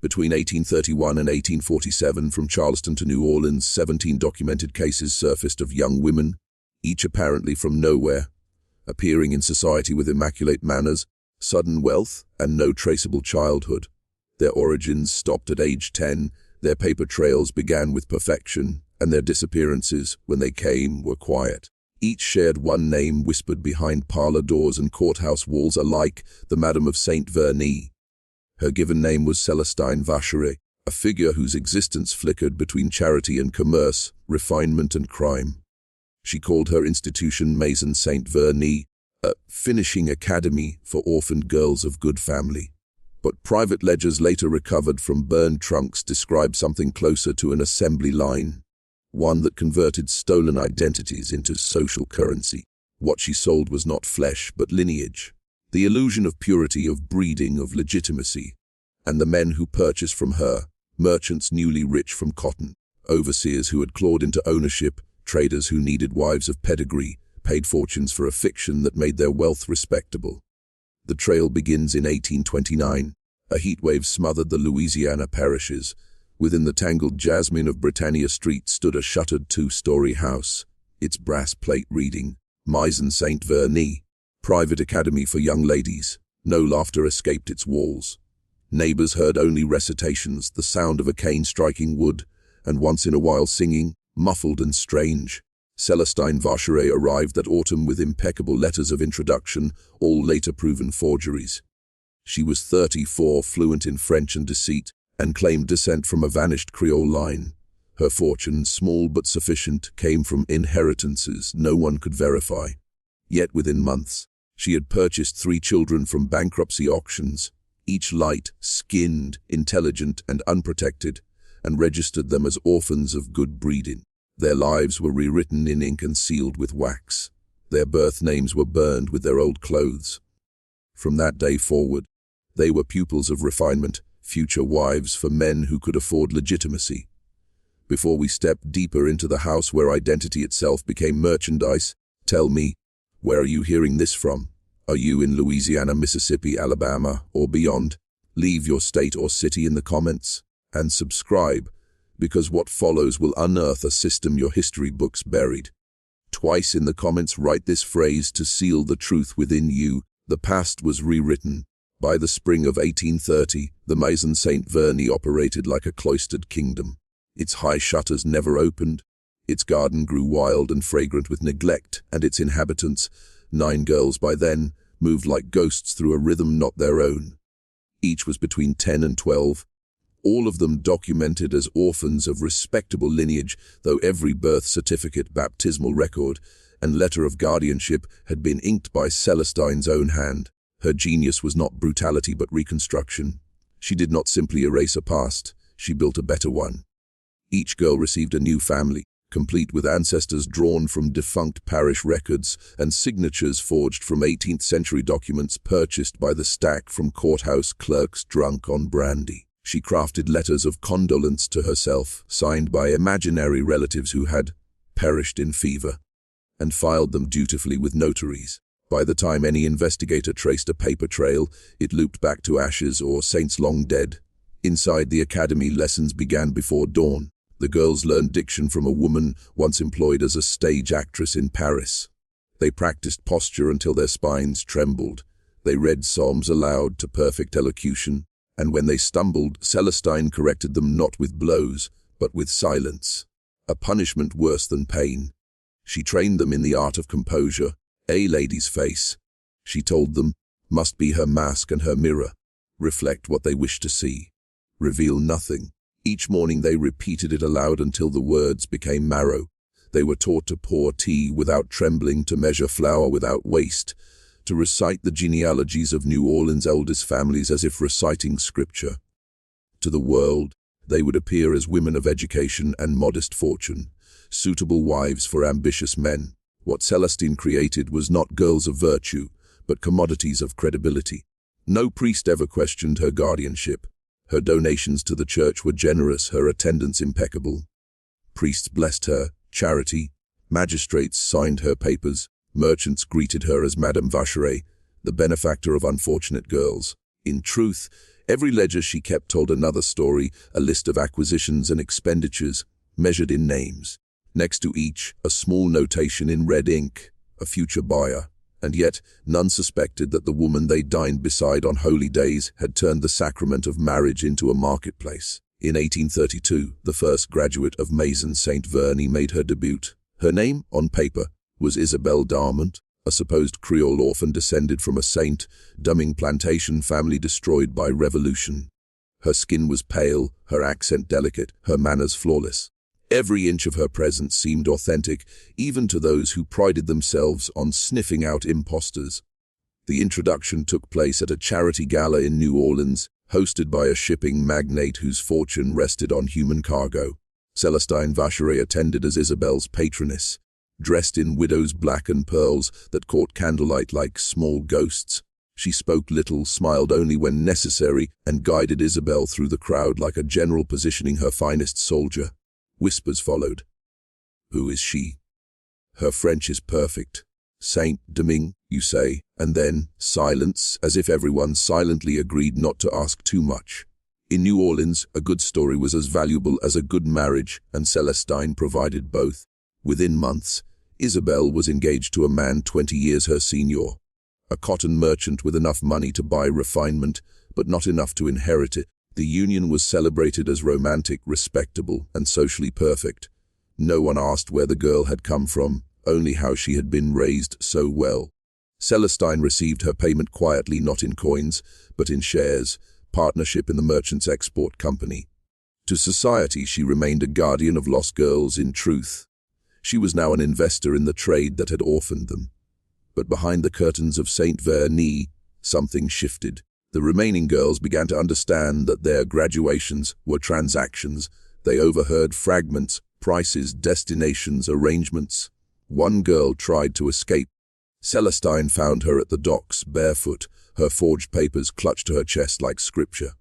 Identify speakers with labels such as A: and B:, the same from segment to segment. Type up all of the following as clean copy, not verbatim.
A: Between 1831 and 1847, from Charleston to New Orleans, 17 documented cases surfaced of young women, each apparently from nowhere, appearing in society with immaculate manners, sudden wealth, and no traceable childhood. Their origins stopped at age 10, their paper trails began with perfection, and their disappearances, when they came, were quiet. Each shared one name whispered behind parlor doors and courthouse walls alike, the Madame of Saint Vernis. Her given name was Celestine Vacheray, a figure whose existence flickered between charity and commerce, refinement and crime. She called her institution Maison Saint Vernis, a finishing academy for orphaned girls of good family. But private ledgers later recovered from burned trunks described something closer to an assembly line, one that converted stolen identities into social currency. What she sold was not flesh but lineage, the illusion of purity, of breeding, of legitimacy. And the men who purchased from her, merchants newly rich from cotton, overseers who had clawed into ownership, traders who needed wives of pedigree, paid fortunes for a fiction that made their wealth respectable. The trail begins in 1829. A heatwave smothered the Louisiana parishes. Within the tangled jasmine of Britannia Street stood a shuttered two-story house, its brass plate reading, Maison Saint Vernis, private academy for young ladies. No laughter escaped its walls. Neighbors heard only recitations, the sound of a cane striking wood, and once in a while singing, muffled and strange. Celestine Vacheray arrived that autumn with impeccable letters of introduction, all later proven forgeries. She was 34, fluent in French and deceit, and claimed descent from a vanished Creole line. Her fortune, small but sufficient, came from inheritances no one could verify. Yet within months, she had purchased 3 children from bankruptcy auctions, each light, skinned, intelligent, and unprotected, and registered them as orphans of good breeding. Their lives were rewritten in ink and sealed with wax. Their birth names were burned with their old clothes. From that day forward, they were pupils of refinement, future wives for men who could afford legitimacy. Before we step deeper into the house where identity itself became merchandise, tell me, where are you hearing this from? Are you in Louisiana, Mississippi, Alabama, or beyond? Leave your state or city in the comments, and subscribe, because what follows will unearth a system your history books buried. Twice in the comments write this phrase to seal the truth within you: the past was rewritten. By the spring of 1830, the Maison Saint Vernis operated like a cloistered kingdom. Its high shutters never opened. Its garden grew wild and fragrant with neglect, and its inhabitants, 9 girls by then, moved like ghosts through a rhythm not their own. Each was between 10 and 12, all of them documented as orphans of respectable lineage, though every birth certificate, baptismal record, and letter of guardianship had been inked by Celestine's own hand. Her genius was not brutality but reconstruction. She did not simply erase a past, she built a better one. Each girl received a new family, complete with ancestors drawn from defunct parish records and signatures forged from 18th century documents purchased by the stack from courthouse clerks drunk on brandy. She crafted letters of condolence to herself, signed by imaginary relatives who had perished in fever, and filed them dutifully with notaries. By the time any investigator traced a paper trail, it looped back to ashes or saints long dead. Inside the academy, lessons began before dawn. The girls learned diction from a woman once employed as a stage actress in Paris. They practiced posture until their spines trembled. They read psalms aloud to perfect elocution, and when they stumbled, Celestine corrected them not with blows, but with silence, a punishment worse than pain. She trained them in the art of composure. A lady's face, she told them, must be her mask and her mirror. Reflect what they wish to see. Reveal nothing. Each morning they repeated it aloud until the words became marrow. They were taught to pour tea without trembling, to measure flour without waste, to recite the genealogies of New Orleans' eldest families as if reciting scripture. To the world, they would appear as women of education and modest fortune, suitable wives for ambitious men. What Celestine created was not girls of virtue, but commodities of credibility. No priest ever questioned her guardianship. Her donations to the church were generous, her attendance impeccable. Priests blessed her, charity, magistrates signed her papers, merchants greeted her as Madame Vacheray, the benefactor of unfortunate girls. In truth, Every ledger she kept told another story, a list of acquisitions and expenditures, measured in names. Next to each, a small notation in red ink, a future buyer. And yet, none suspected that the woman they dined beside on holy days had turned the sacrament of marriage into a marketplace. In 1832, the first graduate of Maison St. Verny made her debut. Her name, on paper, was Isabelle Darmont, a supposed Creole orphan descended from a Saint Domingue plantation family destroyed by revolution. Her skin was pale, her accent delicate, her manners flawless. Every inch of her presence seemed authentic, even to those who prided themselves on sniffing out impostors. The introduction took place at a charity gala in New Orleans, hosted by a shipping magnate whose fortune rested on human cargo. Celestine Vacheray attended as Isabelle's patroness, dressed in widow's black and pearls that caught candlelight like small ghosts. She spoke little, smiled only when necessary, and guided Isabelle through the crowd like a general positioning her finest soldier. Whispers followed. Who is she? Her French is perfect. Saint Domingue, you say, and then silence, as if everyone silently agreed not to ask too much. In New Orleans, a good story was as valuable as a good marriage, and Celestine provided both. Within months, Isabelle was engaged to a man 20 years her senior, a cotton merchant with enough money to buy refinement, but not enough to inherit it. The union was celebrated as romantic, respectable, and socially perfect. No one asked where the girl had come from, only how she had been raised so well. Celestine received her payment quietly, not in coins, but in shares, partnership in the merchant's export company. To society, she remained a guardian of lost girls in truth. She was now an investor in the trade that had orphaned them. But behind the curtains of St. Verny, something shifted. The remaining girls began to understand that their graduations were transactions. They overheard fragments, prices, destinations, arrangements. One girl tried to escape. Celestine found her at the docks, barefoot, her forged papers clutched to her chest like scripture.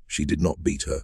A: She did not beat her.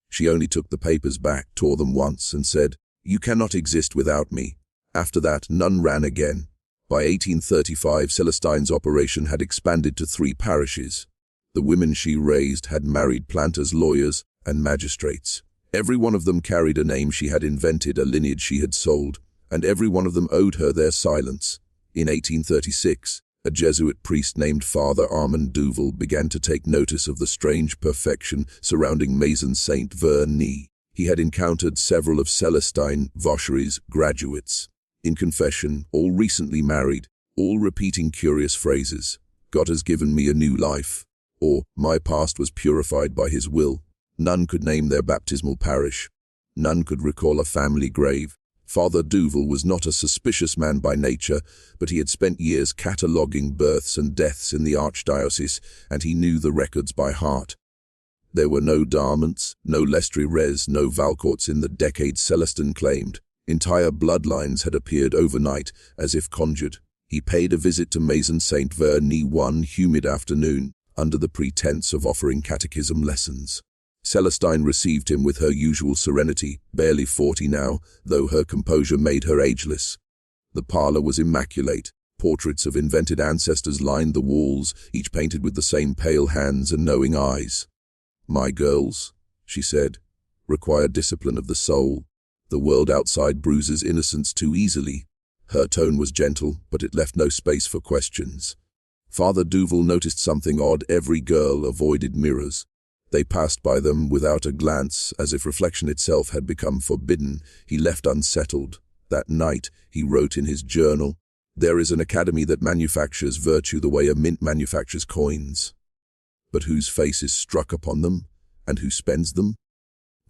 A: She only took the papers back, tore them once, and said, "You cannot exist without me." After that, none ran again. By 1835, Celestine's operation had expanded to 3 parishes. The women she raised had married planters, lawyers, and magistrates. Every one of them carried a name she had invented, a lineage she had sold, and every one of them owed her their silence. In 1836, a Jesuit priest named Father Armand Duval began to take notice of the strange perfection surrounding Maison St. Verny. He had encountered several of Celestine Vacheray's graduates. In confession, all recently married, all repeating curious phrases. God has given me a new life. Or, my past was purified by his will. None could name their baptismal parish. None could recall a family grave. Father Duval was not a suspicious man by nature, but he had spent years cataloguing births and deaths in the archdiocese, and he knew the records by heart. There were no Darmonts, no Lestres, no Valcourts in the decades Celestine claimed. Entire bloodlines had appeared overnight, as if conjured. He paid a visit to Maison St. Verny one humid afternoon, under the pretense of offering catechism lessons. Celestine received him with her usual serenity, barely 40 now, though her composure made her ageless. The parlor was immaculate. Portraits of invented ancestors lined the walls, each painted with the same pale hands and knowing eyes. "My girls," she said, "require discipline of the soul. The world outside bruises innocence too easily." Her tone was gentle, but it left no space for questions. Father Duval noticed something odd. Every girl avoided mirrors. They passed by them without a glance, as if reflection itself had become forbidden. He left unsettled. That night, he wrote in his journal, "There is an academy that manufactures virtue the way a mint manufactures coins. But whose face is struck upon them, and who spends them?"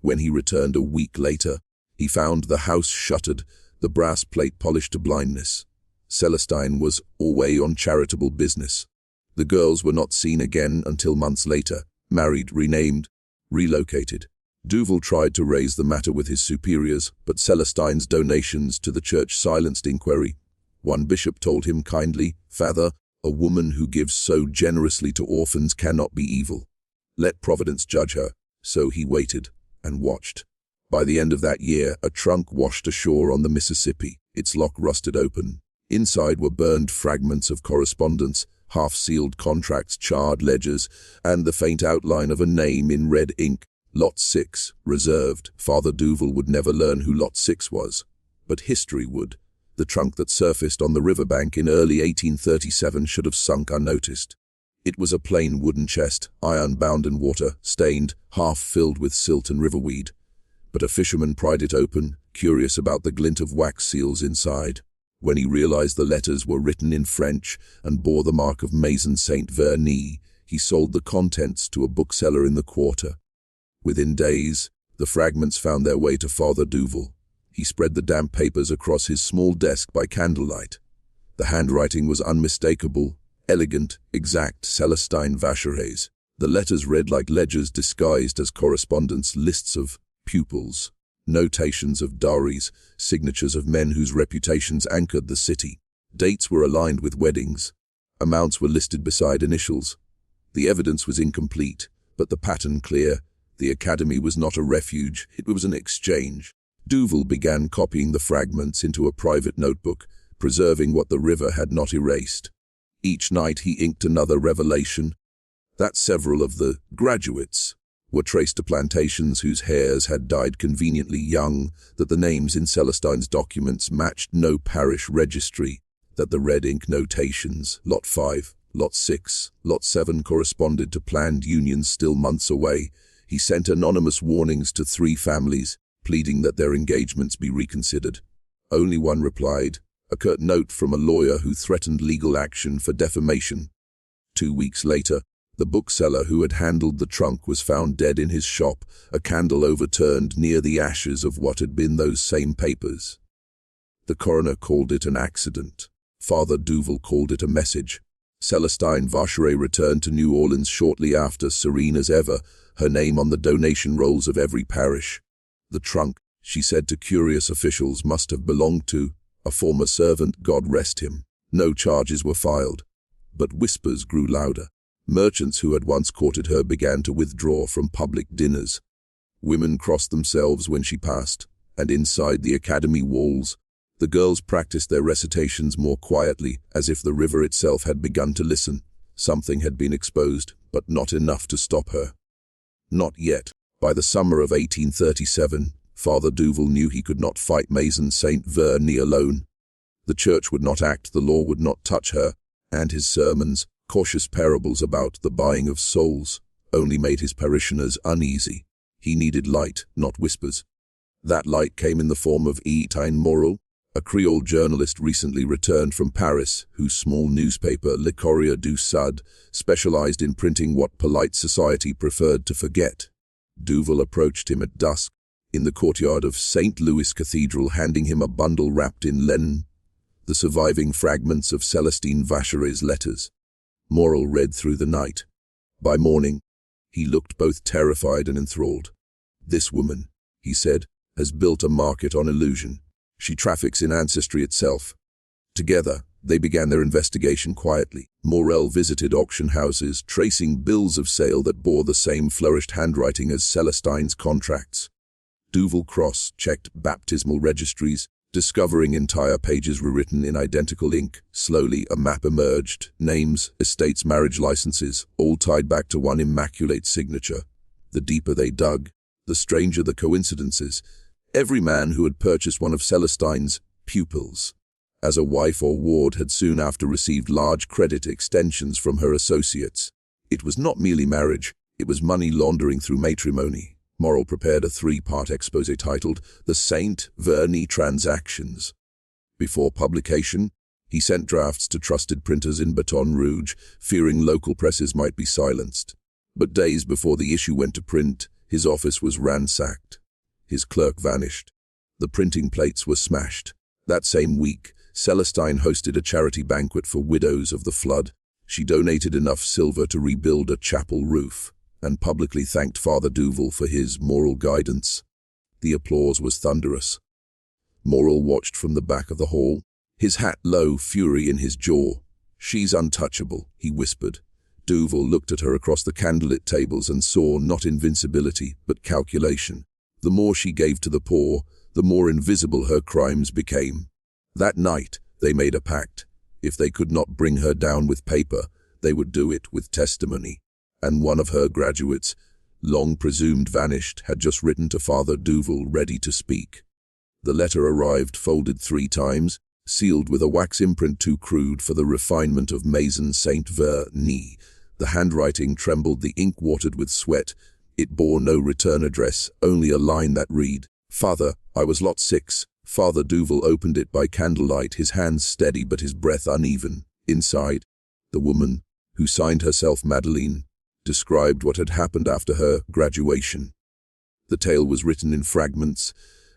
A: When he returned a week later, he found the house shuttered, the brass plate polished to blindness. Celestine was away on charitable business. The girls were not seen again until months later, married, renamed, relocated. Duval tried to raise the matter with his superiors, but Celestine's donations to the church silenced inquiry. One bishop told him kindly, "Father, a woman who gives so generously to orphans cannot be evil. Let Providence judge her." So he waited and watched. By the end of that year, a trunk washed ashore on the Mississippi, its lock rusted open. Inside were burned fragments of correspondence, half-sealed contracts, charred ledgers, and the faint outline of a name in red ink. Lot 6, reserved. Father Duval would never learn who Lot 6 was, but history would. The trunk that surfaced on the riverbank in early 1837 should have sunk unnoticed. It was a plain wooden chest, iron-bound and water-stained, half filled with silt and riverweed. But a fisherman pried it open, curious about the glint of wax seals inside. When he realized the letters were written in French and bore the mark of Maison Saint-Vernis, he sold the contents to a bookseller in the quarter. Within days, the fragments found their way to Father Duval. He spread the damp papers across his small desk by candlelight. The handwriting was unmistakable, elegant, exact, Celestine Vacherets. The letters read like ledgers disguised as correspondence, lists of pupils, notations of dowries, signatures of men whose reputations anchored the city. Dates were aligned with weddings. Amounts were listed beside initials. The evidence was incomplete, but the pattern clear. The academy was not a refuge, it was an exchange. Duval began copying the fragments into a private notebook, preserving what the river had not erased. Each night he inked another revelation, that several of the graduates were traced to plantations whose heirs had died conveniently young, that the names in Celestine's documents matched no parish registry, that the red ink notations, Lot 5, Lot 6, Lot 7 corresponded to planned unions still months away. He sent anonymous warnings to 3 families, pleading that their engagements be reconsidered. Only one replied, a curt note from a lawyer who threatened legal action for defamation. 2 weeks later, the bookseller who had handled the trunk was found dead in his shop, a candle overturned near the ashes of what had been those same papers. The coroner called it an accident. Father Duval called it a message. Celestine Vacheret returned to New Orleans shortly after, serene as ever, her name on the donation rolls of every parish. The trunk, she said to curious officials, must have belonged to a former servant, God rest him. No charges were filed, but whispers grew louder. Merchants who had once courted her began to withdraw from public dinners. Women crossed themselves when she passed, and inside the academy walls, the girls practiced their recitations more quietly, as if the river itself had begun to listen. Something had been exposed, but not enough to stop her. Not yet. By the summer of 1837, Father Duval knew he could not fight Maison Saint-Vernis alone. The church would not act, the law would not touch her, and his sermons, cautious parables about the buying of souls, only made his parishioners uneasy. He needed light, not whispers. That light came in the form of Etienne Morel, a Creole journalist recently returned from Paris, whose small newspaper, Le Courrier du Sud, specialized in printing what polite society preferred to forget. Duval approached him at dusk, in the courtyard of St. Louis Cathedral, handing him a bundle wrapped in linen, the surviving fragments of Celestine Vacheret's letters. Morel read through the night. By morning, he looked both terrified and enthralled. This woman, he said, has built a market on illusion. She traffics in ancestry itself. Together, they began their investigation quietly. Morel visited auction houses, tracing bills of sale that bore the same flourished handwriting as Celestine's contracts. Duval cross-checked baptismal registries, discovering entire pages rewritten in identical ink. Slowly, a map emerged. Names, estates, marriage licenses, all tied back to one immaculate signature. The deeper they dug, the stranger the coincidences. Every man who had purchased one of Celestine's pupils as a wife or ward had soon after received large credit extensions from her associates. It was not merely marriage, it was money laundering through matrimony. Morel prepared a 3-part exposé titled The Saint-Vernis Transactions. Before publication, he sent drafts to trusted printers in Baton Rouge, fearing local presses might be silenced. But days before the issue went to print, his office was ransacked. His clerk vanished. The printing plates were smashed. That same week, Celestine hosted a charity banquet for widows of the flood. She donated enough silver to rebuild a chapel roof, and publicly thanked Father Duval for his moral guidance. The applause was thunderous. Morel watched from the back of the hall, his hat low, fury in his jaw. "She's untouchable," he whispered. Duval looked at her across the candlelit tables and saw not invincibility, but calculation. The more she gave to the poor, the more invisible her crimes became. That night, they made a pact. If they could not bring her down with paper, They would do it with testimony. And one of her graduates, long presumed vanished, had just written to Father Duval ready to speak. The letter arrived folded 3 times, sealed with a wax imprint too crude for the refinement of Maison Saint-Vernis. The handwriting trembled, the ink watered with sweat. It bore no return address, only a line that read, "Father, I was lot 6. Father Duval opened it by candlelight, his hands steady but his breath uneven. Inside, the woman, who signed herself Madeleine, described what had happened after her graduation. The tale was written in fragments,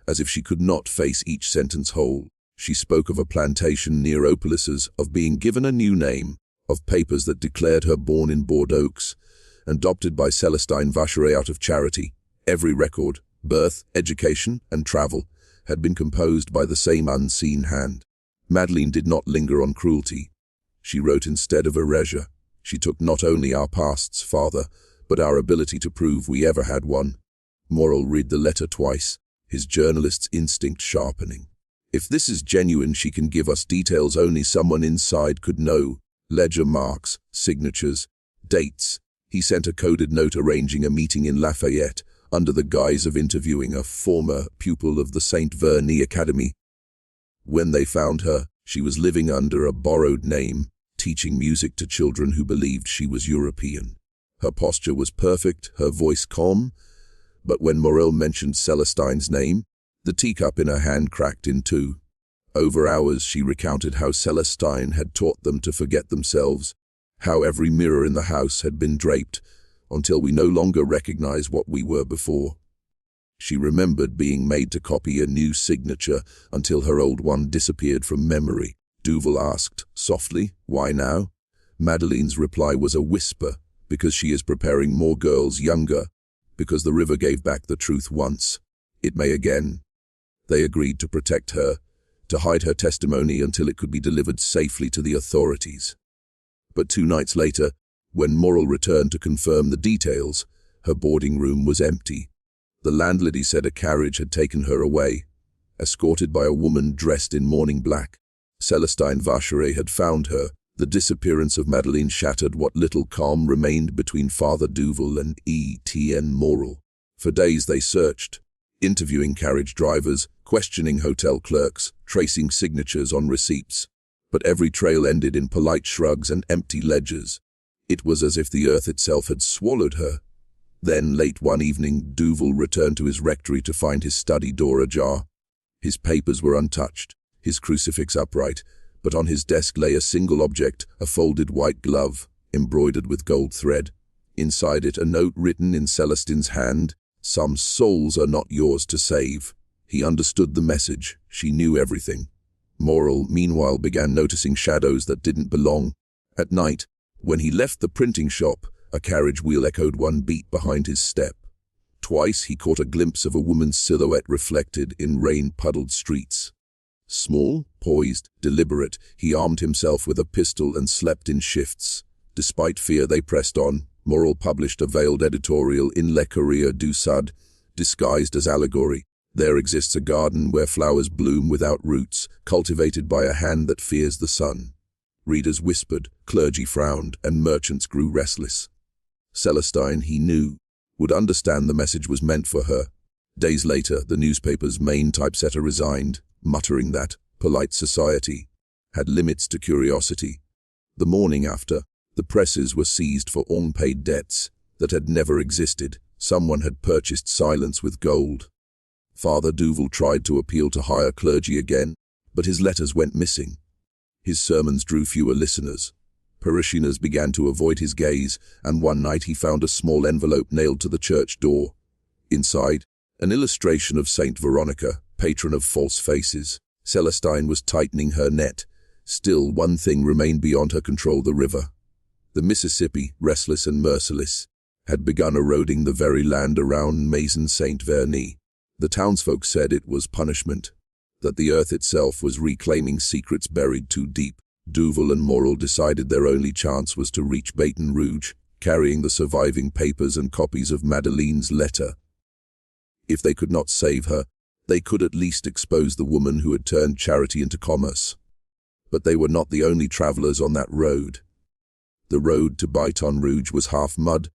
A: as if she could not face each sentence whole. She spoke of a plantation near Opolisses, of being given a new name, of papers that declared her born in Bordeaux, adopted by Celestine Vacheray out of charity. Every record, birth, education, and travel, had been composed by the same unseen hand. Madeleine did not linger on cruelty. She wrote instead of erasure. She took not only our pasts, Father, but our ability to prove we ever had one. Morel read the letter twice, his journalist's instinct sharpening. If this is genuine, she can give us details only someone inside could know. Ledger marks, signatures, dates. He sent a coded note arranging a meeting in Lafayette under the guise of interviewing a former pupil of the Saint-Vernis Academy. When they found her, she was living under a borrowed name, teaching music to children who believed she was European. Her posture was perfect, her voice calm, but when Morel mentioned Celestine's name, the teacup in her hand cracked in 2. Over hours she recounted how Celestine had taught them to forget themselves, how every mirror in the house had been draped, until we no longer recognized what we were before. She remembered being made to copy a new signature until her old one disappeared from memory. Duval asked, softly, "Why now?" Madeleine's reply was a whisper, "Because she is preparing more girls younger, because the river gave back the truth once. It may again." They agreed to protect her, to hide her testimony until it could be delivered safely to the authorities. But 2 nights later, when Morel returned to confirm the details, her boarding room was empty. The landlady said a carriage had taken her away, escorted by a woman dressed in mourning black. Celestine Vacheray had found her. The disappearance of Madeleine shattered what little calm remained between Father Duval and Etienne Morel. For days they searched, interviewing carriage drivers, questioning hotel clerks, tracing signatures on receipts. But every trail ended in polite shrugs and empty ledgers. It was as if the earth itself had swallowed her. Then, late one evening, Duval returned to his rectory to find his study door ajar. His papers were untouched, his crucifix upright, but on his desk lay a single object, a folded white glove, embroidered with gold thread. Inside it, a note written in Celestine's hand, "Some souls are not yours to save." He understood the message. She knew everything. Morel, meanwhile, began noticing shadows that didn't belong. At night, when he left the printing shop, a carriage wheel echoed one beat behind his step. Twice he caught a glimpse of a woman's silhouette reflected in rain-puddled streets. Small, poised, deliberate, he armed himself with a pistol and slept in shifts. Despite fear, they pressed on. Morel published a veiled editorial in Le Courrier du Sud, disguised as allegory. There exists a garden where flowers bloom without roots, cultivated by a hand that fears the sun. Readers whispered, clergy frowned, and merchants grew restless. Celestine, he knew, would understand the message was meant for her. Days later, the newspaper's main typesetter resigned, muttering that polite society had limits to curiosity. The morning after, the presses were seized for unpaid debts that had never existed. Someone had purchased silence with gold. Father Duval tried to appeal to higher clergy again, but his letters went missing. His sermons drew fewer listeners. Parishioners began to avoid his gaze, and one night he found a small envelope nailed to the church door. Inside, an illustration of Saint Veronica, patron of false faces. Celestine was tightening her net. Still, one thing remained beyond her control: the river. The Mississippi, restless and merciless, had begun eroding the very land around Maison Saint-Vernis. The townsfolk said it was punishment, that the earth itself was reclaiming secrets buried too deep. Duval and Morel decided their only chance was to reach Baton Rouge, carrying the surviving papers and copies of Madeleine's letter. If they could not save her, they could at least expose the woman who had turned charity into commerce. But they were not the only travelers on that road. The road to Baton Rouge was half mud,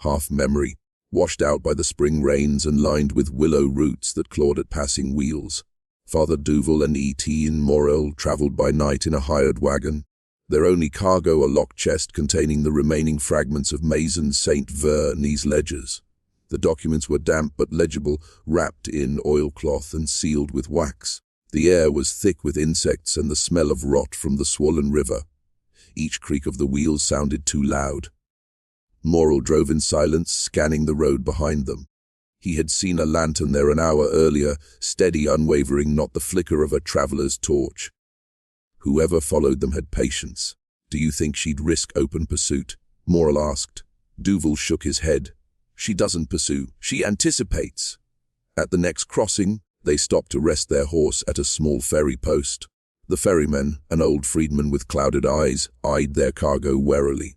A: half memory, washed out by the spring rains and lined with willow roots that clawed at passing wheels. Father Duval and E.T. and Morel traveled by night in a hired wagon, their only cargo a locked chest containing the remaining fragments of Maison Saint Verne's ledgers. The documents were damp but legible, wrapped in oilcloth and sealed with wax. The air was thick with insects and the smell of rot from the swollen river. Each creak of the wheels sounded too loud. Morel drove in silence, scanning the road behind them. He had seen a lantern there an hour earlier, steady, unwavering, not the flicker of a traveler's torch. Whoever followed them had patience. "Do you think she'd risk open pursuit?" Morel asked. Duval shook his head. "She doesn't pursue, she anticipates." At the next crossing, they stopped to rest their horse at a small ferry post. The ferryman, an old freedman with clouded eyes, eyed their cargo warily.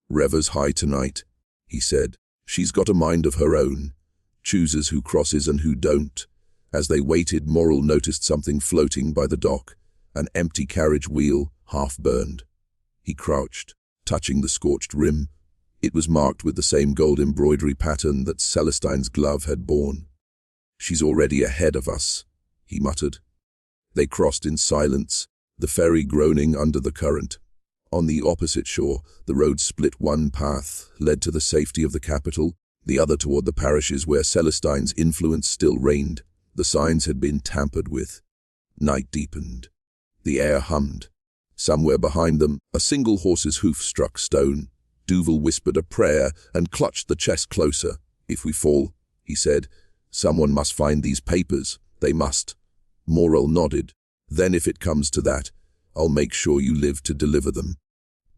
A: "River's high tonight," he said. "She's got a mind of her own. Chooses who crosses and who don't." As they waited, Morel noticed something floating by the dock, an empty carriage wheel, half burned. He crouched, touching the scorched rim. It was marked with the same gold embroidery pattern that Celestine's glove had borne. "She's already ahead of us," he muttered. They crossed in silence, the ferry groaning under the current. On the opposite shore, the road split. One path led to the safety of the capital, the other toward the parishes where Celestine's influence still reigned. The signs had been tampered with. Night deepened. The air hummed. Somewhere behind them, a single horse's hoof struck stone. Duval whispered a prayer and clutched the chest closer. "If we fall," he said, "someone must find these papers. They must." Morel nodded. "Then if it comes to that, I'll make sure you live to deliver them."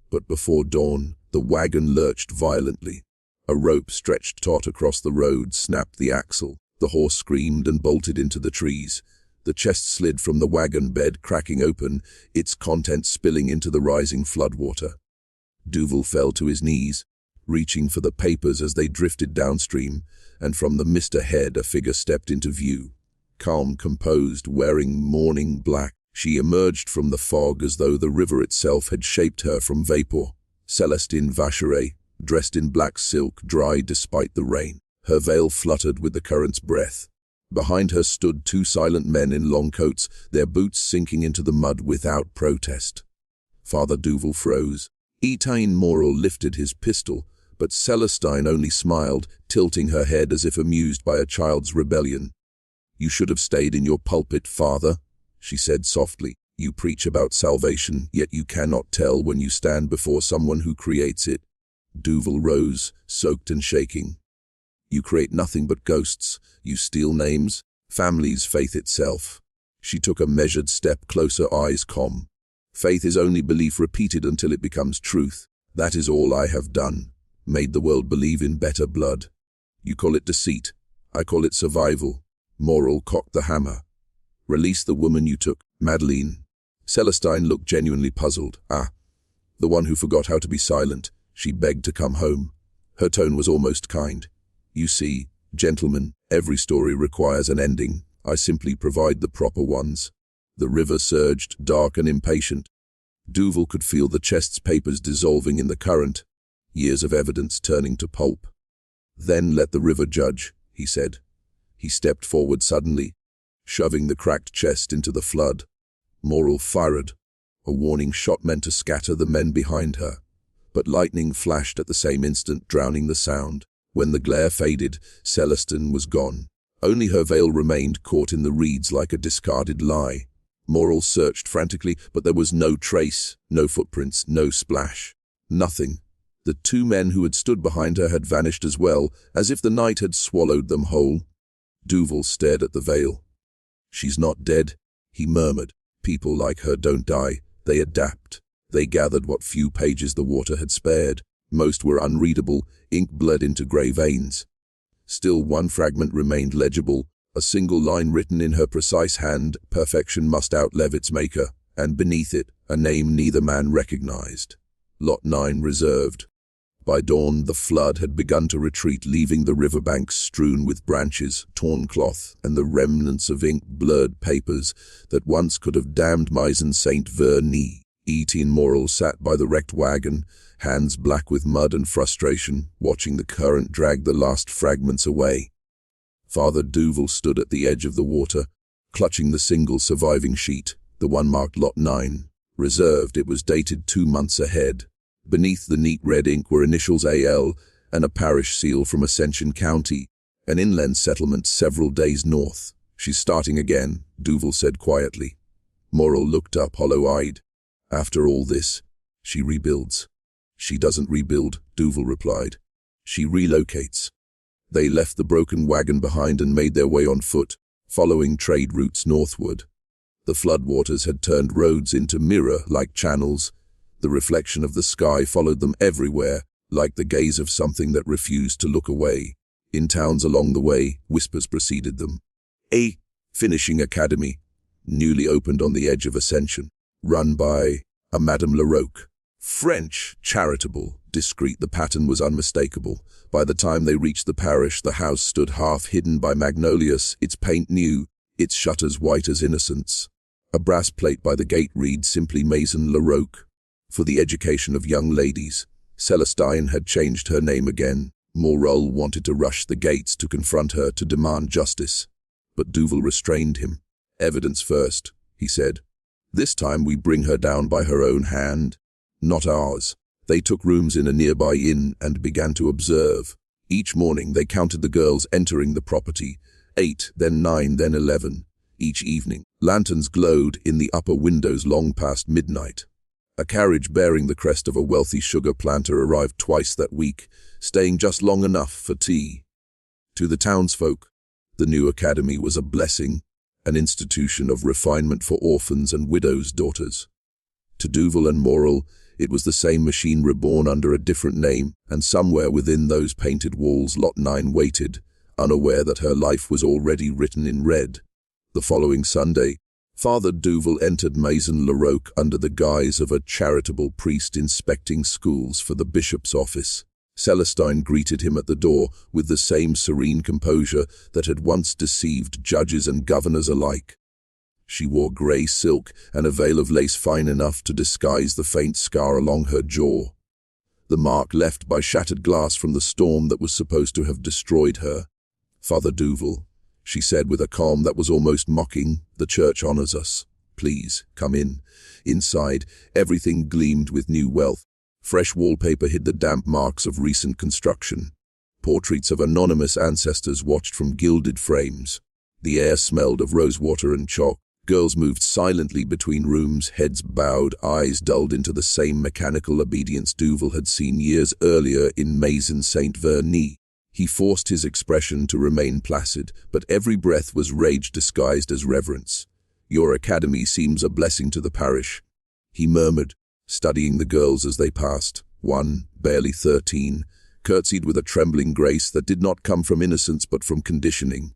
A: But before dawn, the wagon lurched violently. A rope stretched taut across the road snapped the axle. The horse screamed and bolted into the trees. The chest slid from the wagon bed, cracking open, its contents spilling into the rising floodwater. Duval fell to his knees, reaching for the papers as they drifted downstream, and from the mist ahead a figure stepped into view. Calm, composed, wearing mourning black, she emerged from the fog as though the river itself had shaped her from vapor. Celestine Vacheray, dressed in black silk, dry despite the rain. Her veil fluttered with the current's breath. Behind her stood two silent men in long coats, their boots sinking into the mud without protest. Father Duval froze. Etienne Morel lifted his pistol, but Celestine only smiled, tilting her head as if amused by a child's rebellion. "You should have stayed in your pulpit, Father," she said softly. "You preach about salvation, yet you cannot tell when you stand before someone who creates it." Duval rose, soaked and shaking. "You create nothing but ghosts. You steal names, families, faith itself." She took a measured step closer, eyes calm. "Faith is only belief repeated until it becomes truth. That is all I have done. Made the world believe in better blood. You call it deceit. I call it survival." Morel cocked the hammer. "Release the woman you took, Madeleine." Celestine looked genuinely puzzled. "Ah, the one who forgot how to be silent. She begged to come home." Her tone was almost kind. "You see, gentlemen, every story requires an ending. I simply provide the proper ones." The river surged, dark and impatient. Duval could feel the chest's papers dissolving in the current, years of evidence turning to pulp. "Then let the river judge," he said. He stepped forward suddenly, shoving the cracked chest into the flood. Morel fired. A warning shot meant to scatter the men behind her. But lightning flashed at the same instant, drowning the sound. When the glare faded, Celestine was gone. Only her veil remained, caught in the reeds like a discarded lie. Morel searched frantically, but there was no trace, no footprints, no splash. Nothing. The two men who had stood behind her had vanished as well, as if the night had swallowed them whole. Duval stared at the veil. "She's not dead," he murmured. "People like her don't die. They adapt." They gathered what few pages the water had spared. Most were unreadable, ink bled into grey veins. Still one fragment remained legible, a single line written in her precise hand, "Perfection must outlive its maker," and beneath it, a name neither man recognized. Lot 9 reserved. By dawn, the flood had begun to retreat, leaving the riverbanks strewn with branches, torn cloth, and the remnants of ink-blurred papers that once could have damned Maison Saint Vernis. Teen Morrill sat by the wrecked wagon, hands black with mud and frustration, watching the current drag the last fragments away. Father Duval stood at the edge of the water, clutching the single surviving sheet, the one marked Lot 9. Reserved, it was dated 2 months ahead. Beneath the neat red ink were initials AL and a parish seal from Ascension County, an inland settlement several days north. "She's starting again," Duval said quietly. Morrill looked up, hollow-eyed. "After all this, she rebuilds." "She doesn't rebuild," Duval replied. "She relocates." They left the broken wagon behind and made their way on foot, following trade routes northward. The floodwaters had turned roads into mirror-like channels. The reflection of the sky followed them everywhere, like the gaze of something that refused to look away. In towns along the way, whispers preceded them. A finishing academy, newly opened on the edge of Ascension, run by a Madame Larocque. French, charitable, discreet, the pattern was unmistakable. By the time they reached the parish, the house stood half hidden by magnolias, its paint new, its shutters white as innocence. A brass plate by the gate read simply Maison Larocque. For the education of young ladies. Celestine had changed her name again. Morrill wanted to rush the gates to confront her, to demand justice. But Duval restrained him. "Evidence first," he said. "This time we bring her down by her own hand, not ours." They took rooms in a nearby inn and began to observe. Each morning they counted the girls entering the property, 8, then 9, then 11. Each evening, lanterns glowed in the upper windows long past midnight. A carriage bearing the crest of a wealthy sugar planter arrived twice that week, staying just long enough for tea. To the townsfolk, the new academy was a blessing, an institution of refinement for orphans and widows' daughters. To Duval and Morrill, it was the same machine reborn under a different name, and somewhere within those painted walls Lot 9 waited, unaware that her life was already written in red. The following Sunday, Father Duval entered Maison Larocque under the guise of a charitable priest inspecting schools for the bishop's office. Celestine greeted him at the door with the same serene composure that had once deceived judges and governors alike. She wore grey silk and a veil of lace fine enough to disguise the faint scar along her jaw, the mark left by shattered glass from the storm that was supposed to have destroyed her. "Father Duval," she said with a calm that was almost mocking, "the church honors us. Please, come in." Inside, everything gleamed with new wealth. Fresh wallpaper hid the damp marks of recent construction. Portraits of anonymous ancestors watched from gilded frames. The air smelled of rosewater and chalk. Girls moved silently between rooms, heads bowed, eyes dulled into the same mechanical obedience Duval had seen years earlier in Maison Saint-Vernis. He forced his expression to remain placid, but every breath was rage disguised as reverence. "Your academy seems a blessing to the parish," he murmured, studying the girls as they passed. One, barely 13, curtsied with a trembling grace that did not come from innocence but from conditioning.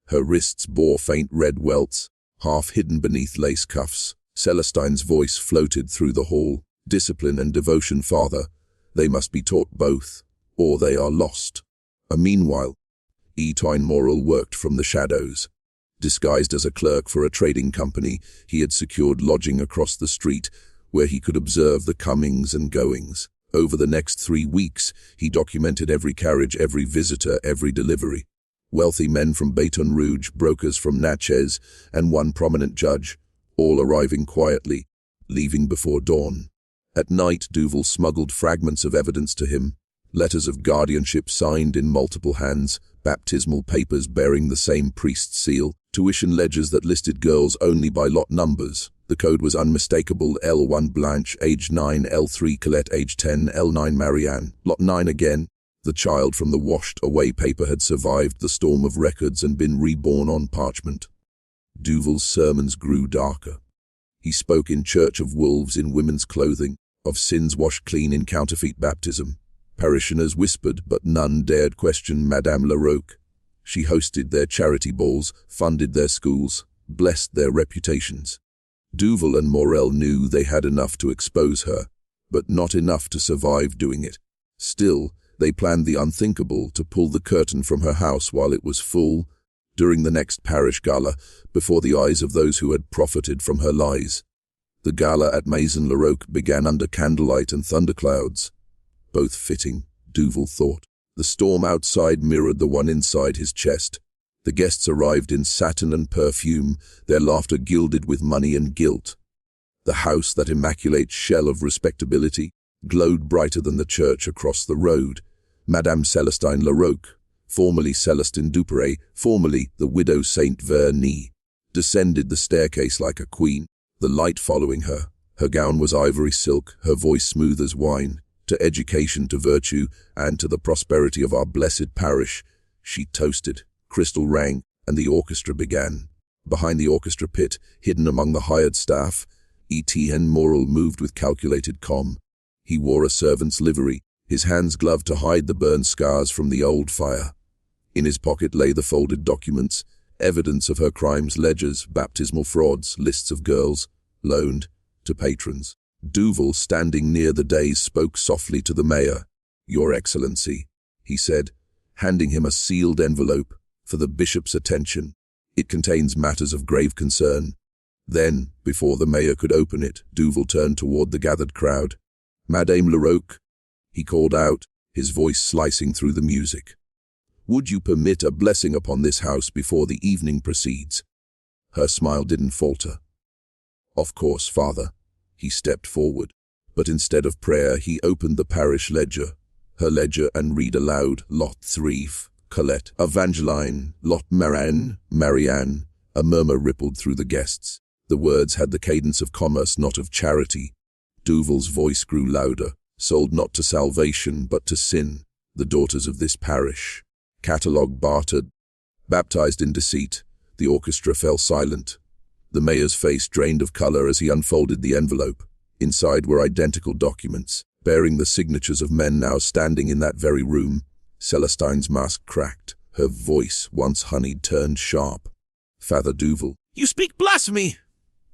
A: Her wrists bore faint red welts, half hidden beneath lace cuffs. Celestine's voice floated through the hall. "Discipline and devotion, Father. They must be taught both, or they are lost." Meanwhile, Teen Morrill worked from the shadows. Disguised as a clerk for a trading company, he had secured lodging across the street, where he could observe the comings and goings. Over the next 3 weeks, he documented every carriage, every visitor, every delivery. Wealthy men from Baton Rouge, brokers from Natchez, and one prominent judge, all arriving quietly, leaving before dawn. At night, Duval smuggled fragments of evidence to him, letters of guardianship signed in multiple hands, baptismal papers bearing the same priest's seal, tuition ledgers that listed girls only by lot numbers. The code was unmistakable: L1 Blanche, age 9, L3 Colette, age 10, L9 Marianne. Lot 9 again. The child from the washed-away paper had survived the storm of records and been reborn on parchment. Duval's sermons grew darker. He spoke in church of wolves in women's clothing, of sins washed clean in counterfeit baptism. Parishioners whispered, but none dared question Madame Larocque. She hosted their charity balls, funded their schools, blessed their reputations. Duval and Morrill knew they had enough to expose her, but not enough to survive doing it. Still, they planned the unthinkable: to pull the curtain from her house while it was full, during the next parish gala, before the eyes of those who had profited from her lies. The gala at Maison Laroque began under candlelight and thunderclouds. Both fitting, Duval thought. The storm outside mirrored the one inside his chest. The guests arrived in satin and perfume, their laughter gilded with money and guilt. The house, that immaculate shell of respectability, glowed brighter than the church across the road. Madame Célestine Laroque, formerly Célestine Duperret, formerly the widow Saint Vernis, descended the staircase like a queen, the light following her. Her gown was ivory silk, her voice smooth as wine. To education, to virtue, and to the prosperity of our blessed parish, she toasted. Crystal rang, and the orchestra began. Behind the orchestra pit, hidden among the hired staff, Etienne Morel moved with calculated calm. He wore a servant's livery, his hands gloved to hide the burn scars from the old fire. In his pocket lay the folded documents, evidence of her crimes, ledgers, baptismal frauds, lists of girls, loaned to patrons. Duval, standing near the dais, spoke softly to the mayor. "Your Excellency," he said, handing him a sealed envelope for the bishop's attention. "It contains matters of grave concern." Then, before the mayor could open it, Duval turned toward the gathered crowd. "Madame Laroque," he called out, his voice slicing through the music. "Would you permit a blessing upon this house before the evening proceeds?" Her smile didn't falter. "Of course, Father." He stepped forward, but instead of prayer, he opened the parish ledger, her ledger, and read aloud, "Lot 3, Colette, Evangeline, Lot Marianne." A murmur rippled through the guests. The words had the cadence of commerce, not of charity. Duval's voice grew louder. "Sold not to salvation, but to sin, the daughters of this parish. Catalogue bartered, baptized in deceit." The orchestra fell silent. The mayor's face drained of color as he unfolded the envelope. Inside were identical documents, bearing the signatures of men now standing in that very room. Celestine's mask cracked. Her voice, once honeyed, turned sharp. "Father Duval."
B: "You speak blasphemy!"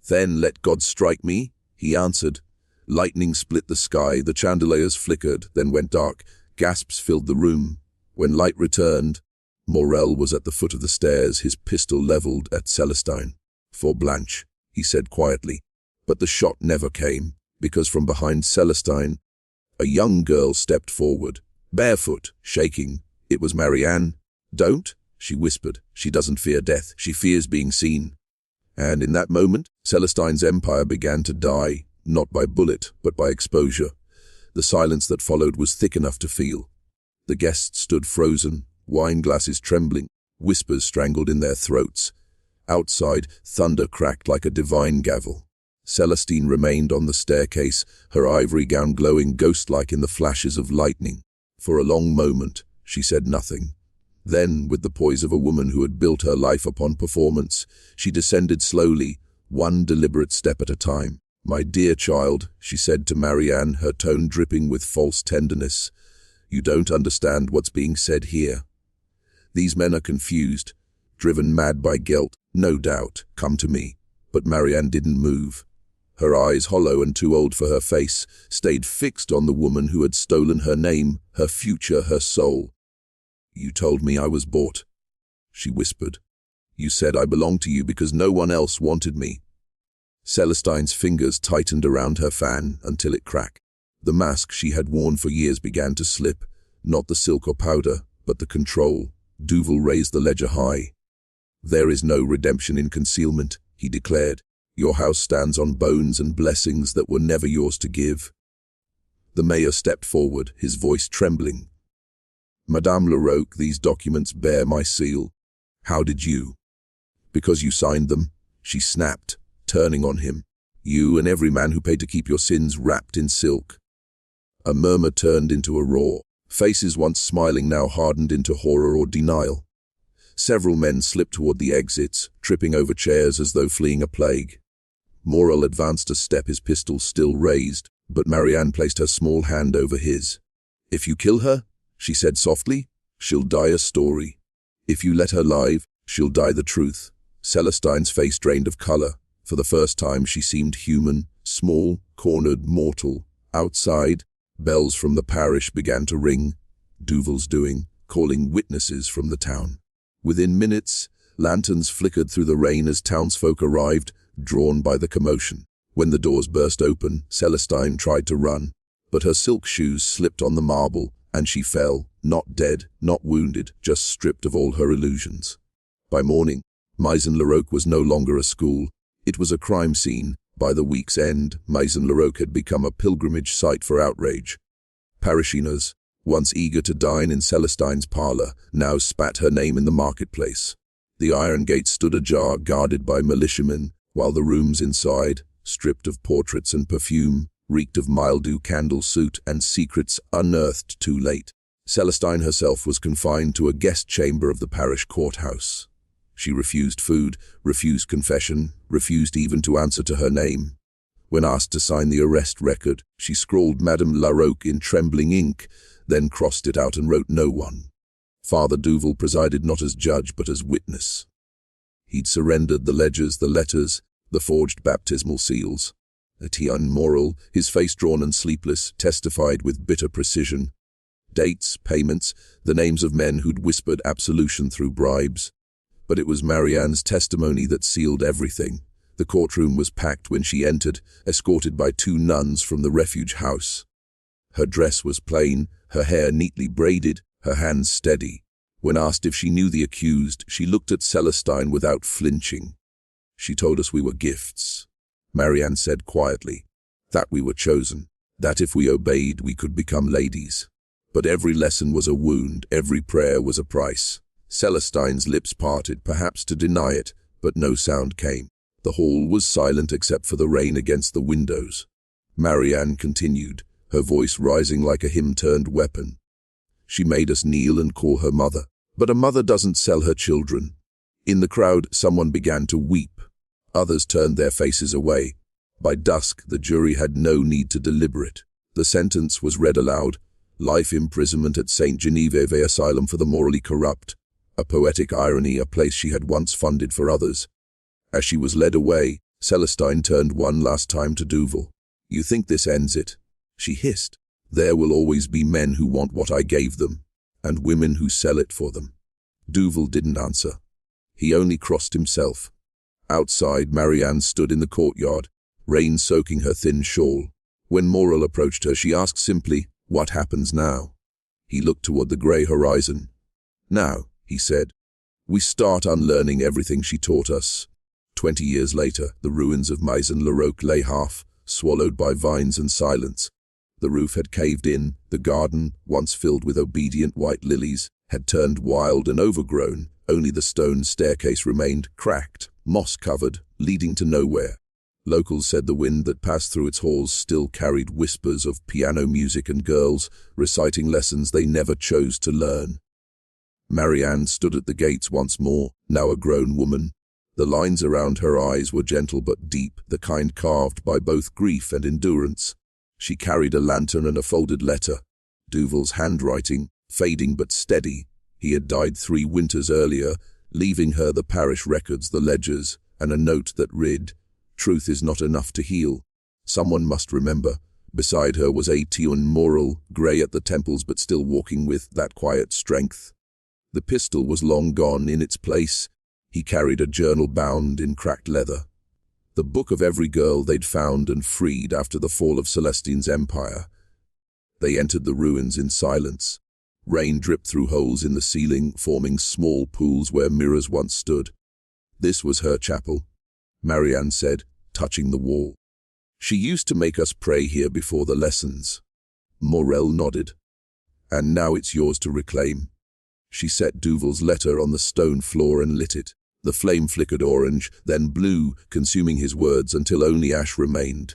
A: "Then let God strike me," he answered. Lightning split the sky, the chandeliers flickered, then went dark. Gasps filled the room. When light returned, Morel was at the foot of the stairs, his pistol leveled at Celestine. "For Blanche," he said quietly. But the shot never came, because from behind Celestine, a young girl stepped forward, barefoot, shaking. It was Marianne. "Don't," she whispered. "She doesn't fear death. She fears being seen." And in that moment, Celestine's empire began to die, not by bullet, but by exposure. The silence that followed was thick enough to feel. The guests stood frozen, wine glasses trembling, whispers strangled in their throats. Outside, thunder cracked like a divine gavel. Celestine remained on the staircase, her ivory gown glowing ghost-like in the flashes of lightning. For a long moment, she said nothing. Then, with the poise of a woman who had built her life upon performance, she descended slowly, one deliberate step at a time. "My dear child," she said to Marianne, her tone dripping with false tenderness, "you don't understand what's being said here. These men are confused, driven mad by guilt, no doubt. Come to me." But Marianne didn't move. Her eyes, hollow and too old for her face, stayed fixed on the woman who had stolen her name, her future, her soul. "You told me I was bought," she whispered. "You said I belonged to you because no one else wanted me." Celestine's fingers tightened around her fan until it cracked. The mask she had worn for years began to slip, not the silk or powder, but the control. Duval raised the ledger high. "There is no redemption in concealment," he declared. "Your house stands on bones and blessings that were never yours to give." The mayor stepped forward, his voice trembling. "Madame Laroque, these documents bear my seal." "How did you?" "Because you signed them," she snapped, turning on him. "You and every man who paid to keep your sins wrapped in silk." A murmur turned into a roar. Faces once smiling now hardened into horror or denial. Several men slipped toward the exits, tripping over chairs as though fleeing a plague. Morel advanced a step, his pistol still raised, but Marianne placed her small hand over his. "If you kill her," she said softly, "she'll die a story. If you let her live, she'll die the truth." Celestine's face drained of color. For the first time she seemed human, small, cornered, mortal. Outside, bells from the parish began to ring. Duval's doing, calling witnesses from the town. Within minutes, lanterns flickered through the rain as townsfolk arrived, drawn by the commotion. When the doors burst open, Celestine tried to run, but her silk shoes slipped on the marble, and she fell, not dead, not wounded, just stripped of all her illusions. By morning, Maison-la-Roque was no longer a school. It was a crime scene. By the week's end, Maison-la-Roque had become a pilgrimage site for outrage. Parishioners, once eager to dine in Celestine's parlor, now spat her name in the marketplace. The iron gate stood ajar, guarded by militiamen, while the rooms inside, stripped of portraits and perfume, reeked of mildew, candle soot, and secrets unearthed too late. Celestine herself was confined to a guest chamber of the parish courthouse. She refused food, refused confession, refused even to answer to her name. When asked to sign the arrest record, she scrawled Madame La-Roque in trembling ink, then crossed it out and wrote no one. Father Duval presided not as judge but as witness. He'd surrendered the ledgers, the letters, the forged baptismal seals. Etienne Morel, his face drawn and sleepless, testified with bitter precision. Dates, payments, the names of men who'd whispered absolution through bribes. But it was Marianne's testimony that sealed everything. The courtroom was packed when she entered, escorted by 2 nuns from the refuge house. Her dress was plain, her hair neatly braided, her hands steady. When asked if she knew the accused, she looked at Celestine without flinching. She told us we were gifts. Marianne said quietly, that we were chosen, that if we obeyed we could become ladies. But every lesson was a wound, every prayer was a price. Celestine's lips parted, perhaps to deny it, but no sound came. The hall was silent except for the rain against the windows. Marianne continued, her voice rising like a hymn-turned weapon. She made us kneel and call her mother. But a mother doesn't sell her children. In the crowd, someone began to weep. Others turned their faces away. By dusk, the jury had no need to deliberate. The sentence was read aloud: life imprisonment at St. Genevieve Asylum for the morally corrupt. A poetic irony, a place she had once funded for others. As she was led away, Celestine turned one last time to Duval. You think this ends it? She hissed. There will always be men who want what I gave them, and women who sell it for them. Duval didn't answer. He only crossed himself. Outside, Marianne stood in the courtyard, rain soaking her thin shawl. When Morel approached her, she asked simply, what happens now? He looked toward the grey horizon. Now, he said, we start unlearning everything she taught us. 20 years later, the ruins of Maison-la-Roque lay half, swallowed by vines and silence. The roof had caved in, the garden, once filled with obedient white lilies, had turned wild and overgrown. Only the stone staircase remained, cracked, moss-covered, leading to nowhere. Locals said the wind that passed through its halls still carried whispers of piano music and girls reciting lessons they never chose to learn. Marianne stood at the gates once more, now a grown woman. The lines around her eyes were gentle but deep, the kind carved by both grief and endurance. She carried a lantern and a folded letter. Duval's handwriting, fading but steady. He had died 3 winters earlier, leaving her the parish records, the ledgers, and a note that read, truth is not enough to heal. Someone must remember. Beside her was Etienne Morel, grey at the temples but still walking with that quiet strength. The pistol was long gone. In its place, he carried a journal bound in cracked leather. The book of every girl they'd found and freed after the fall of Celestine's empire. They entered the ruins in silence. Rain dripped through holes in the ceiling, forming small pools where mirrors once stood. This was her chapel, Marianne said, touching the wall. She used to make us pray here before the lessons. Morel nodded. And now it's yours to reclaim. She set Duval's letter on the stone floor and lit it. The flame flickered orange, then blue, consuming his words until only ash remained.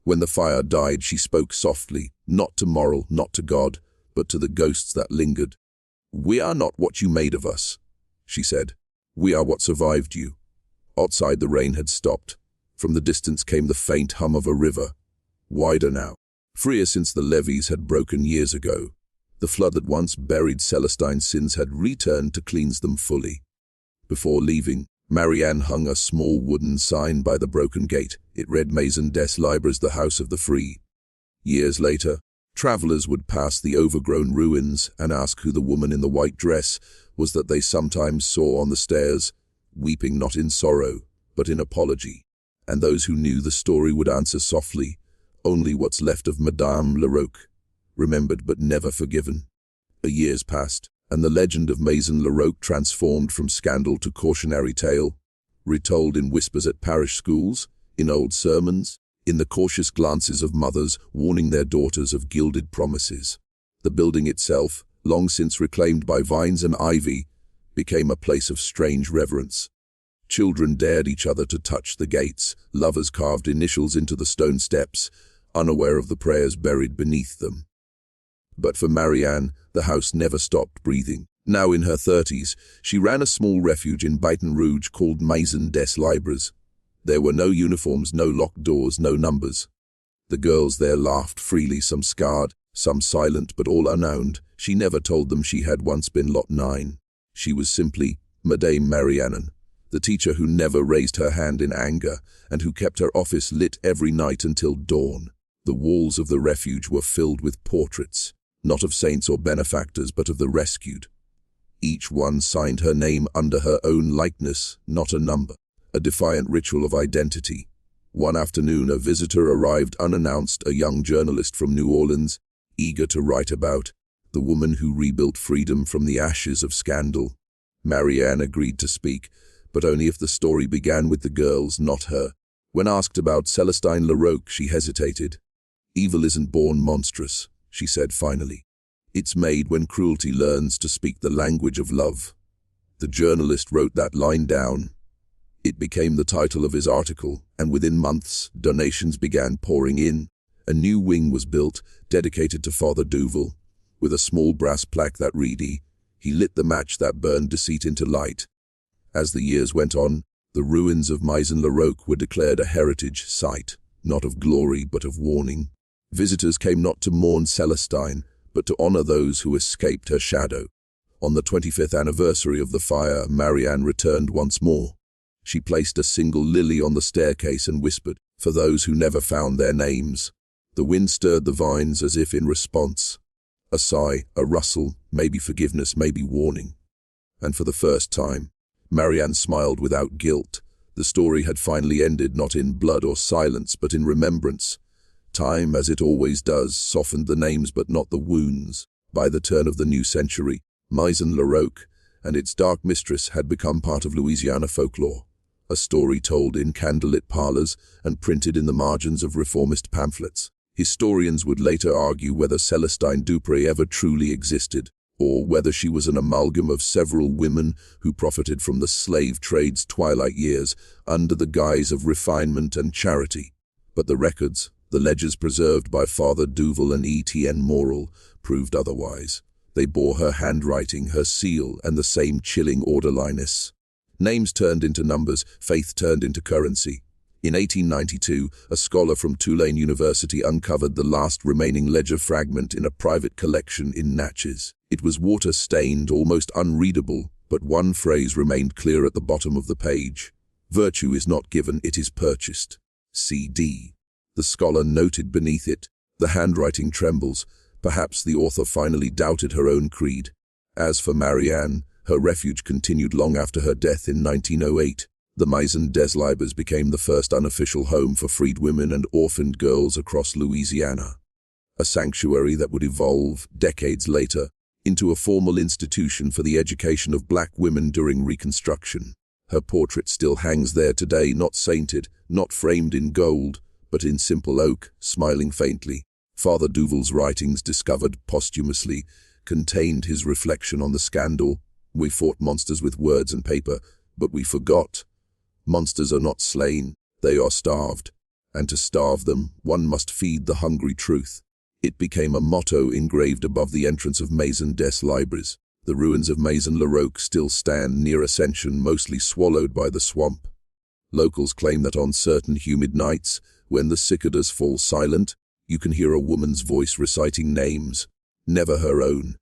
A: When the fire died, she spoke softly, not to Morel, not to God, but to the ghosts that lingered. We are not what you made of us, she said. We are what survived you. Outside, the rain had stopped. From the distance came the faint hum of a river, wider now, freer since the levees had broken years ago. The flood that once buried Celestine's sins had returned to cleanse them fully. Before leaving, Marianne hung a small wooden sign by the broken gate. It read Maison des Libres, the House of the Free. Years later, travelers would pass the overgrown ruins and ask who the woman in the white dress was that they sometimes saw on the stairs, weeping not in sorrow, but in apology. And those who knew the story would answer softly, "Only what's left of Madame Laroque, remembered but never forgiven." Years passed, and the legend of Maison Laroque transformed from scandal to cautionary tale, retold in whispers at parish schools, in old sermons, in the cautious glances of mothers warning their daughters of gilded promises. The building itself, long since reclaimed by vines and ivy, became a place of strange reverence. Children dared each other to touch the gates, lovers carved initials into the stone steps, unaware of the prayers buried beneath them. But for Marianne, the house never stopped breathing. Now in her 30s, she ran a small refuge in Baton Rouge called Maison des Libres. There were no uniforms, no locked doors, no numbers. The girls there laughed freely, some scarred, some silent, but all unowned. She never told them she had once been Lot 9. She was simply Madame Marianne, the teacher who never raised her hand in anger and who kept her office lit every night until dawn. The walls of the refuge were filled with portraits, not of saints or benefactors, but of the rescued. Each one signed her name under her own likeness, not a number, a defiant ritual of identity. One afternoon, a visitor arrived unannounced, a young journalist from New Orleans, eager to write about the woman who rebuilt freedom from the ashes of scandal. Marianne agreed to speak, but only if the story began with the girls, not her. When asked about Celestine Laroque, she hesitated. "Evil isn't born monstrous," she said finally. "It's made when cruelty learns to speak the language of love." The journalist wrote that line down. It became the title of his article, and within months, donations began pouring in. A new wing was built, dedicated to Father Duval, with a small brass plaque that read, "He lit the match that burned deceit into light." As the years went on, the ruins of Maison Laroque were declared a heritage site, not of glory but of warning. Visitors came not to mourn Celestine, but to honor those who escaped her shadow. On the 25th anniversary of the fire, Marianne returned once more. She placed a single lily on the staircase and whispered, "For those who never found their names." The wind stirred the vines as if in response. A sigh, a rustle, maybe forgiveness, maybe warning. And for the first time, Marianne smiled without guilt. The story had finally ended, not in blood or silence, but in remembrance. Time, as it always does, softened the names but not the wounds. By the turn of the new century, Maison Laroque and its dark mistress had become part of Louisiana folklore, a story told in candlelit parlors and printed in the margins of reformist pamphlets. Historians would later argue whether Celestine Dupré ever truly existed, or whether she was an amalgam of several women who profited from the slave trade's twilight years under the guise of refinement and charity. But the records, the ledgers preserved by Father Duval and Etienne Morel, proved otherwise. They bore her handwriting, her seal, and the same chilling orderliness. Names turned into numbers, faith turned into currency. In 1892, a scholar from Tulane University uncovered the last remaining ledger fragment in a private collection in Natchez. It was water-stained, almost unreadable, but one phrase remained clear at the bottom of the page. "Virtue is not given, it is purchased. C.D." The scholar noted beneath it. The handwriting trembles. Perhaps the author finally doubted her own creed. As for Marianne, her refuge continued long after her death in 1908. The Maison des Libres became the first unofficial home for freed women and orphaned girls across Louisiana. A sanctuary that would evolve, decades later, into a formal institution for the education of black women during Reconstruction. Her portrait still hangs there today, not sainted, not framed in gold, but in simple oak, smiling faintly. Father Duval's writings, discovered posthumously, contained his reflection on the scandal. "We fought monsters with words and paper, but we forgot. Monsters are not slain, they are starved. And to starve them, one must feed the hungry truth." It became a motto engraved above the entrance of Maison des Libres. The ruins of Maison Laroque still stand near Ascension, mostly swallowed by the swamp. Locals claim that on certain humid nights, when the cicadas fall silent, you can hear a woman's voice reciting names, never her own.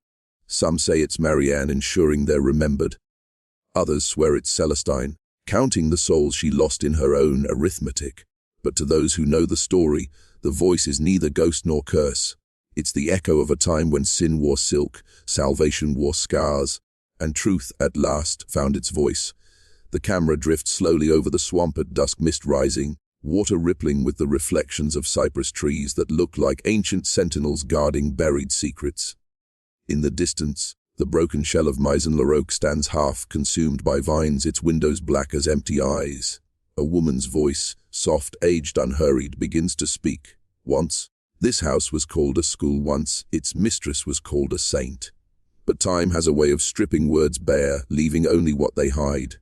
A: Some say it's Marianne, ensuring they're remembered. Others swear it's Celestine, counting the souls she lost in her own arithmetic. But to those who know the story, the voice is neither ghost nor curse. It's the echo of a time when sin wore silk, salvation wore scars, and truth at last found its voice. The camera drifts slowly over the swamp at dusk, mist rising, water rippling with the reflections of cypress trees that look like ancient sentinels guarding buried secrets. In the distance, the broken shell of Maison-la-Roque stands half consumed by vines, its windows black as empty eyes. A woman's voice, soft, aged, unhurried, begins to speak. Once, this house was called a school. Once, its mistress was called a saint. But time has a way of stripping words bare, leaving only what they hide.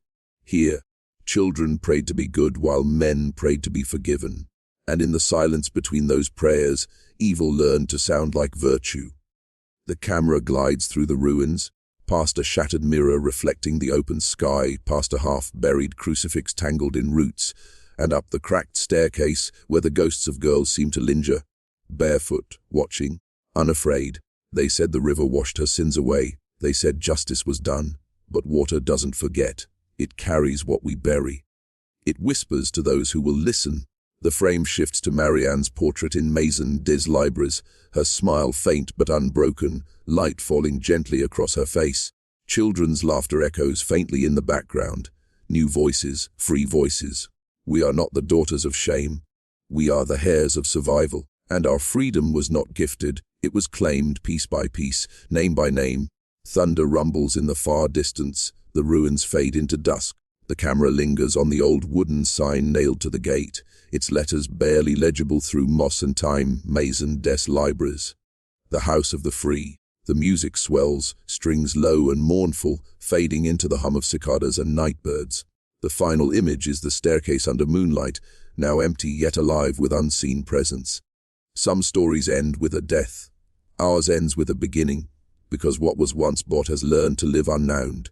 A: Here, children prayed to be good while men prayed to be forgiven. And in the silence between those prayers, evil learned to sound like virtue. The camera glides through the ruins, past a shattered mirror reflecting the open sky, past a half-buried crucifix tangled in roots, and up the cracked staircase where the ghosts of girls seem to linger, barefoot, watching, unafraid. They said the river washed her sins away. They said justice was done. But water doesn't forget. It carries what we bury. It whispers to those who will listen. The frame shifts to Marianne's portrait in Maison des Libraries, her smile faint but unbroken, light falling gently across her face. Children's laughter echoes faintly in the background. New voices, free voices. We are not the daughters of shame. We are the heirs of survival. And our freedom was not gifted. It was claimed piece by piece, name by name. Thunder rumbles in the far distance. The ruins fade into dusk. The camera lingers on the old wooden sign nailed to the gate, its letters barely legible through moss and time. Maison des Libraries. The house of the free. The music swells, strings low and mournful, fading into the hum of cicadas and nightbirds. The final image is the staircase under moonlight, now empty yet alive with unseen presence. Some stories end with a death. Ours ends with a beginning, because what was once bought has learned to live unknown.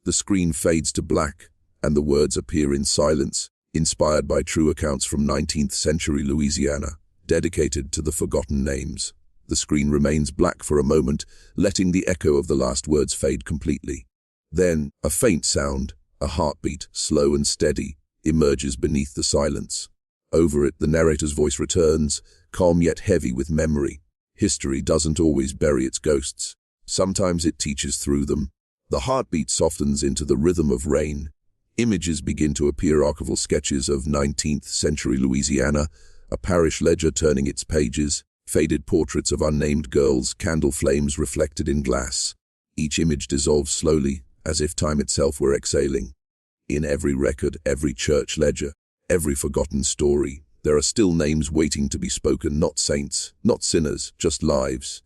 A: The screen fades to black, and the words appear in silence, inspired by true accounts from 19th century Louisiana, dedicated to the forgotten names. The screen remains black for a moment, letting the echo of the last words fade completely. Then, a faint sound, a heartbeat, slow and steady, emerges beneath the silence. Over it, the narrator's voice returns, calm yet heavy with memory. History doesn't always bury its ghosts. Sometimes it teaches through them. The heartbeat softens into the rhythm of rain. Images begin to appear, archival sketches of 19th century Louisiana, a parish ledger turning its pages, faded portraits of unnamed girls, candle flames reflected in glass. Each image dissolves slowly, as if time itself were exhaling. In every record, every church ledger, every forgotten story, there are still names waiting to be spoken, not saints, not sinners, just lives.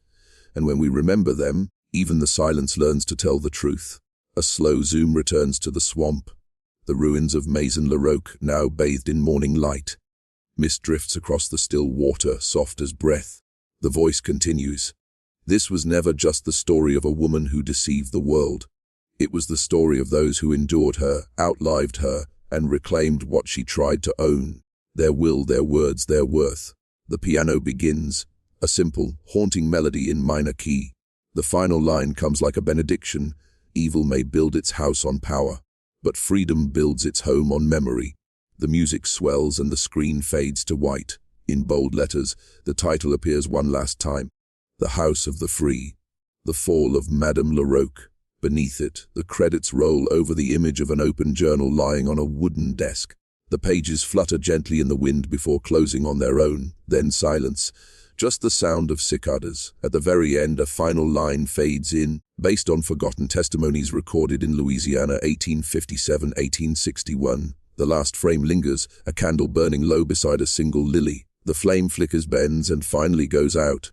A: And when we remember them, even the silence learns to tell the truth. A slow zoom returns to the swamp. The ruins of Maison-la-Roque, now bathed in morning light. Mist drifts across the still water, soft as breath. The voice continues. This was never just the story of a woman who deceived the world. It was the story of those who endured her, outlived her, and reclaimed what she tried to own. Their will, their words, their worth. The piano begins, a simple, haunting melody in minor key. The final line comes like a benediction. Evil may build its house on power, but freedom builds its home on memory. The music swells and the screen fades to white. In bold letters, the title appears one last time. The House of the Free. The Fall of Madame La-Roque. Beneath it, the credits roll over the image of an open journal lying on a wooden desk. The pages flutter gently in the wind before closing on their own, then silence. Just the sound of cicadas. At the very end, a final line fades in, based on forgotten testimonies recorded in Louisiana 1857-1861. The last frame lingers, a candle burning low beside a single lily. The flame flickers, bends, and finally goes out.